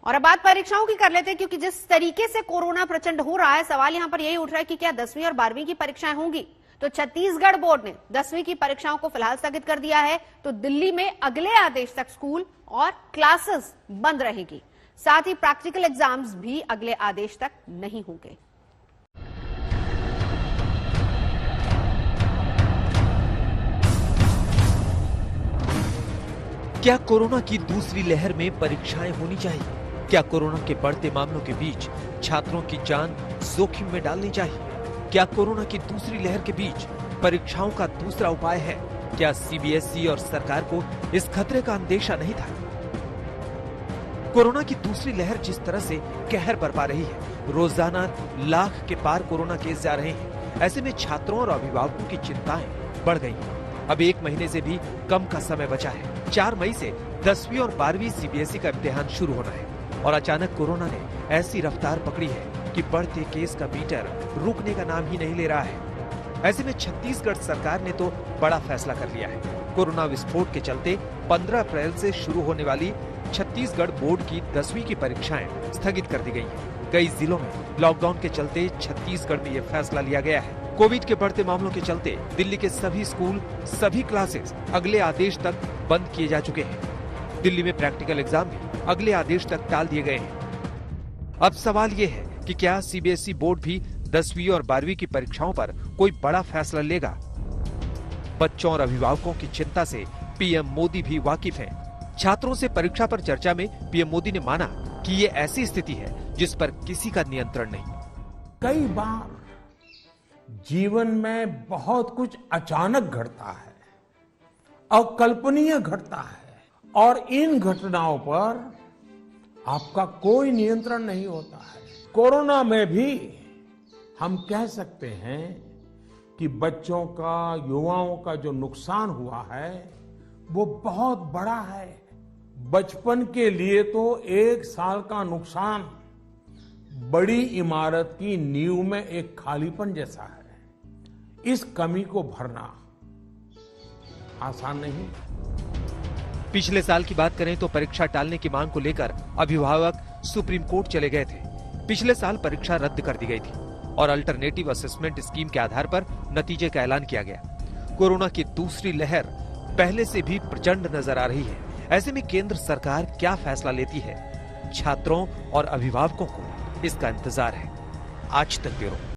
और अब बात परीक्षाओं की कर लेते हैं, क्योंकि जिस तरीके से कोरोना प्रचंड हो रहा है, सवाल यहां पर यही उठ रहा है कि क्या 10वीं और 12वीं की परीक्षाएं होंगी। तो छत्तीसगढ़ बोर्ड ने 10वीं की परीक्षाओं को फिलहाल स्थगित कर दिया है। तो दिल्ली में अगले आदेश तक स्कूल और क्लासेस बंद रहेगी। साथ ही प्रैक्टिकल एग्जाम्स भी अगले आदेश तक नहीं होंगे। क्या कोरोना की दूसरी लहर में परीक्षाएं होनी चाहिए? क्या कोरोना के बढ़ते मामलों के बीच छात्रों की जान जोखिम में डालनी चाहिए? क्या कोरोना की दूसरी लहर के बीच परीक्षाओं का दूसरा उपाय है? क्या सीबीएसई और सरकार को इस खतरे का अंदेशा नहीं था? कोरोना की दूसरी लहर जिस तरह से कहर बरपा रही है, रोजाना लाख के पार कोरोना केस जा रहे हैं। ऐसे में छात्रों और अभिभावकों की चिंताएं बढ़ गई हैं। अब 1 महीने से भी कम का समय बचा है। 4 मई से 10वीं और 12वीं सीबीएसई का इम्तिहान शुरू होना है और अचानक कोरोना ने ऐसी रफ्तार पकड़ी है कि बढ़ते केस का मीटर रुकने का नाम ही नहीं ले रहा है। ऐसे में छत्तीसगढ़ सरकार ने तो बड़ा फैसला कर लिया है। कोरोना विस्फोट के चलते 15 अप्रैल से शुरू होने वाली छत्तीसगढ़ बोर्ड की 10वीं की परीक्षाएं स्थगित कर दी गई हैं। कई जिलों में लॉकडाउन के चलते छत्तीसगढ़ में यह फैसला लिया गया है। कोविड के बढ़ते मामलों के चलते दिल्ली के सभी स्कूल, सभी क्लासेस अगले आदेश तक बंद किए जा चुके हैं। दिल्ली में प्रैक्टिकल एग्जाम भी अगले आदेश तक टाल दिए गए हैं। अब सवाल ये है कि क्या सीबीएसई बोर्ड भी 10वीं और 12वीं की परीक्षाओं पर कोई बड़ा फैसला लेगा? बच्चों और अभिभावकों की चिंता से पीएम मोदी भी वाकिफ हैं। छात्रों से परीक्षा पर चर्चा में पीएम मोदी ने माना कि ये ऐसी स्थिति है जिस पर किसी का नियंत्रण नहीं। कई बार जीवन में बहुत कुछ अचानक घटता है, अकल्पनीय घटता है और इन घटनाओं पर आपका कोई नियंत्रण नहीं होता है। कोरोना में भी हम कह सकते हैं कि बच्चों का, युवाओं का जो नुकसान हुआ है वो बहुत बड़ा है। बचपन के लिए तो 1 साल का नुकसान बड़ी इमारत की नींव में एक खालीपन जैसा है। इस कमी को भरना आसान नहीं। पिछले साल की बात करें तो परीक्षा टालने की मांग को लेकर अभिभावक सुप्रीम कोर्ट चले गए थे। पिछले साल परीक्षा रद्द कर दी गई थी और अल्टरनेटिव असेसमेंट स्कीम के आधार पर नतीजे का ऐलान किया गया। कोरोना की दूसरी लहर पहले से भी प्रचंड नजर आ रही है। ऐसे में केंद्र सरकार क्या फैसला लेती है, छात्रों और अभिभावकों को इसका इंतजार है। आज तक ब्यूरो।